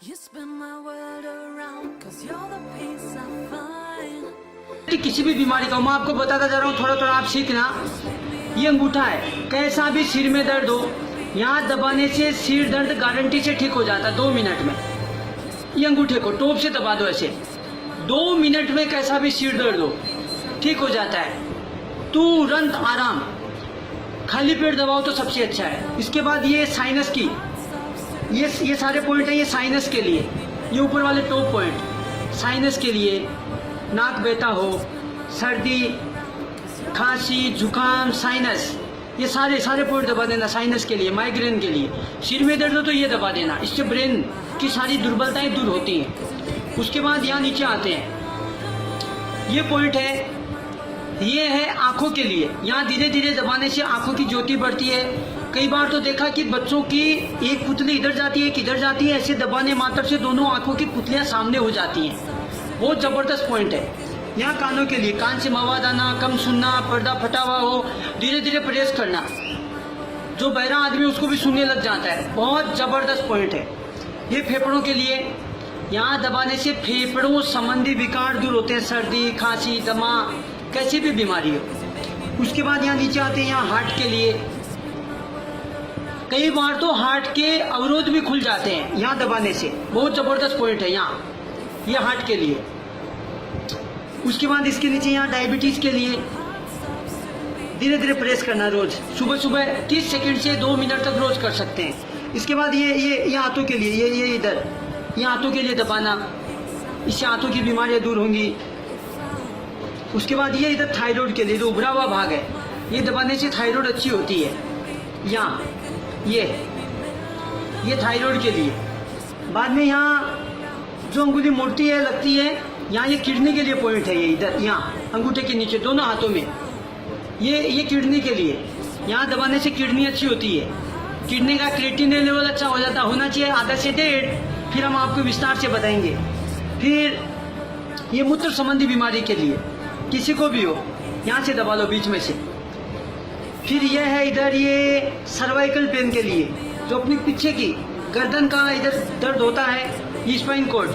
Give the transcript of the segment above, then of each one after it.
You spin my world around, 'cause you're the peace I find. किसी भी बीमारी का मैं आपको बताता जा रहा हूँ, थोड़ा थोड़ा आप सीखना। ये अंगूठा है, कैसा भी सिर में दर्द हो, यहाँ दबाने से सिर दर्द गारंटी से ठीक हो जाता है 2 मिनट में। ये अंगूठे को टोप से दबा दो ऐसे, 2 मिनट में कैसा भी सिर दर्द हो ठीक हो जाता है, तुरंत आराम। खाली पेट दबाओ तो सबसे अच्छा है। इसके बाद ये साइनस की, ये सारे पॉइंट है, ये साइनस के लिए, ये ऊपर वाले टॉप पॉइंट साइनस के लिए। नाक बहता हो, सर्दी, खांसी, जुकाम, साइनस, ये सारे पॉइंट दबा देना साइनस के लिए, माइग्रेन के लिए। सिर में दर्द हो तो ये दबा देना, इससे ब्रेन की सारी दुर्बलताएं दूर होती हैं। उसके बाद यहाँ नीचे आते हैं, ये पॉइंट है, ये है आंखों के लिए। यहाँ धीरे धीरे दबाने से आंखों की ज्योति बढ़ती है। कई बार तो देखा कि बच्चों की एक पुतली इधर जाती है, एक इधर जाती है, ऐसे दबाने मात्र से दोनों आंखों की पुतलियां सामने हो जाती हैं। बहुत जबरदस्त पॉइंट है। यहाँ कानों के लिए, कान से मवाद आना, कम सुनना, पर्दा फटा हुआ हो, धीरे धीरे प्रेस करना, जो बहरा आदमी उसको भी सुनने लग जाता है। बहुत जबरदस्त पॉइंट है। ये फेफड़ों के लिए, यहाँ दबाने से फेफड़ों संबंधी विकार दूर होते हैं, सर्दी, खांसी, दमा, कैसी भी बीमारी हो। उसके बाद यहाँ नीचे आते हैं, यहाँ हार्ट के लिए। कई बार तो हार्ट के अवरोध भी खुल जाते हैं यहाँ दबाने से, बहुत जबरदस्त पॉइंट है यहाँ, ये हार्ट के लिए। उसके बाद इसके नीचे यहाँ डायबिटीज के लिए धीरे धीरे प्रेस करना रोज, सुबह सुबह 30 सेकंड से 2 मिनट तक रोज कर सकते हैं। इसके बाद ये हाथों के लिए, ये इधर, ये हाथों के लिए दबाना, इससे हाथों की बीमारियां दूर होंगी। उसके बाद ये इधर थायराइड के लिए, जो उभरा हुआ भाग है, ये दबाने से थायराइड अच्छी होती है। यहाँ ये थायराइड के लिए। बाद में यहाँ जो अंगुली मोटी है, लगती है, यहाँ ये किडनी के लिए पॉइंट है, ये इधर, यहाँ अंगूठे के नीचे दोनों हाथों में, ये किडनी के लिए। यहाँ दबाने से किडनी अच्छी होती है, किडनी का क्रिएटिनिन लेवल अच्छा हो जाता, होना चाहिए आधा से 1.5, फिर हम आपको विस्तार से बताएंगे। फिर ये मूत्र संबंधी बीमारी के लिए, किसी को भी हो, यहाँ से दबा लो बीच में से। फिर यह है इधर, ये सर्वाइकल पेन के लिए, जो अपनी पीछे की गर्दन का इधर दर्द होता है, ये स्पाइन कॉर्ड,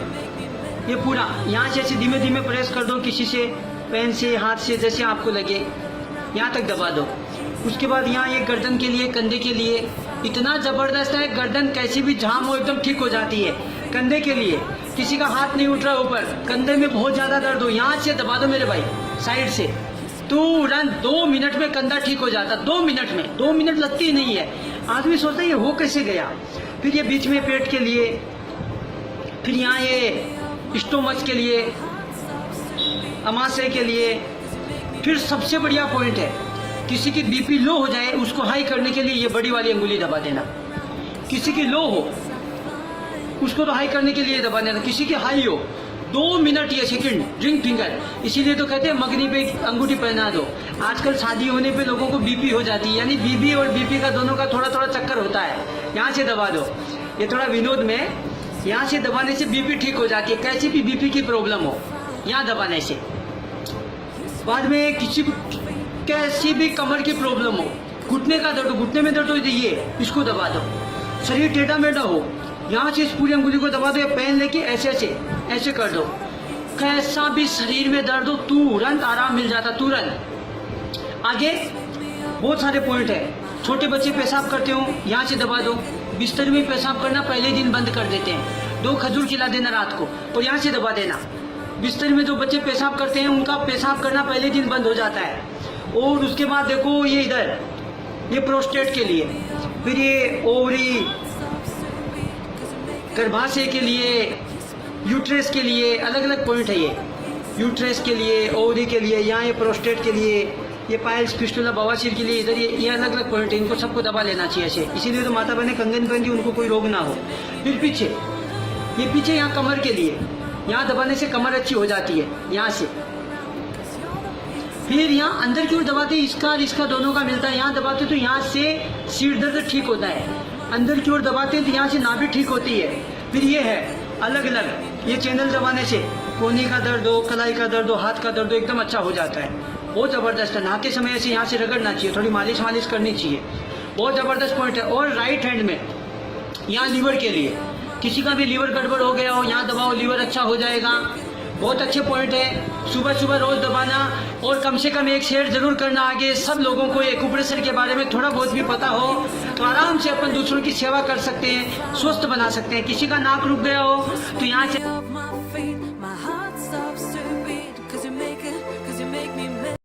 ये पूरा यहाँ से ऐसे धीमे धीमे प्रेस कर दो, किसी से, पेन से, हाथ से, जैसे आपको लगे, यहाँ तक दबा दो। उसके बाद यहाँ ये गर्दन के लिए, कंधे के लिए, इतना जबरदस्त है, गर्दन कैसी भी जाम हो एकदम ठीक हो जाती है। कंधे के लिए, किसी का हाथ नहीं उठ रहा ऊपर, कंधे में बहुत ज्यादा दर्द हो, यहाँ से दबा दो मेरे भाई, साइड से, तुरंत 2 मिनट में कंधा ठीक हो जाता। 2 मिनट में, 2 मिनट लगती ही नहीं है। आदमी सोचता है ये हो कैसे गया। फिर ये बीच में पेट के लिए, फिर यहाँ ये स्टोमच के लिए, अमाशय के लिए। फिर सबसे बढ़िया पॉइंट है, किसी की बीपी लो हो जाए, उसको हाई करने के लिए ये बड़ी वाली अंगुली दबा देना। किसी की लो हो, उसको तो हाई करने के लिए दबा देना। किसी की हाई हो, 2 मिनट ये सेकंड, रिंग फिंगर, इसीलिए तो कहते हैं मगनी पे अंगूठी पहना दो। आजकल शादी होने पे लोगों को बीपी हो जाती है, यानी बीबी और बीपी का दोनों का थोड़ा थोड़ा चक्कर होता है। यहाँ से दबा दो, ये थोड़ा विनोद में, यहाँ से दबाने से बीपी ठीक हो जाती है, कैसी भी बीपी की प्रॉब्लम हो, यहाँ दबाने से। बाद में किसी कैसी भी कमर की प्रॉब्लम हो, घुटने का दर्द हो, घुटने में दर्द हो, ये इसको दबा दो। शरीर टेढ़ा मेढ़ा हो, यहाँ से इस पूरी अंगुली को दबा दो, या पेन लेके ऐसे कर दो। कैसा भी शरीर में दर्द हो, तुरंत आराम मिल जाता, तुरंत। आगे बहुत सारे पॉइंट है। छोटे बच्चे पेशाब करते हो, यहाँ से दबा दो। बिस्तर में पेशाब करना पहले दिन बंद कर देते हैं, 2 खजूर खिला देना रात को, और यहाँ से दबा देना। बिस्तर में जो बच्चे पेशाब करते हैं, उनका पेशाब करना पहले दिन बंद हो जाता है। और उसके बाद देखो ये इधर, ये प्रोस्टेट के लिए, फिर ये ओवरी, गर्भाशय के लिए, यूट्रेस के लिए, अलग अलग पॉइंट है ये। यूट्रेस के लिए, ओवरी के लिए, यहाँ ये प्रोस्टेट के लिए, ये पाइल्स, फिस्टुला, बवासीर के लिए, इधर ये अलग अलग पॉइंट है। इनको सबको दबा लेना चाहिए ऐसे, इसीलिए तो माता बहने कंगन पहनती, उनको कोई रोग ना हो। फिर पीछे, ये पीछे यहाँ कमर के लिए, यहाँ दबाने से कमर अच्छी हो जाती है, यहाँ से। फिर यहाँ अंदर की ओर दबाते, इसका दोनों का मिलता है, यहाँ दबाते तो यहाँ से सिर दर्द ठीक होता है। अंदर की ओर दबाते हैं तो यहाँ से नाभि ठीक होती है। फिर ये है अलग अलग, ये चैनल दबाने से कोहनी का दर्द हो, कलाई का दर्द हो, हाथ का दर्द हो, एकदम अच्छा हो जाता है। बहुत जबरदस्त है। नहाते समय ऐसे यहाँ से रगड़ना चाहिए, थोड़ी मालिश करनी चाहिए। बहुत जबरदस्त पॉइंट है। और राइट हैंड में यहाँ लीवर के लिए, किसी का भी लीवर गड़बड़ हो गया हो, यहाँ दबाओ लीवर अच्छा हो जाएगा। बहुत अच्छे पॉइंट है। सुबह सुबह रोज दबाना और कम से कम एक शेयर जरूर करना। आगे सब लोगों को एक्यूप्रेशर के बारे में थोड़ा बहुत भी पता हो तो आराम से अपन दूसरों की सेवा कर सकते हैं, स्वस्थ बना सकते हैं। किसी का नाक रुक गया हो तो यहाँ से of my feet.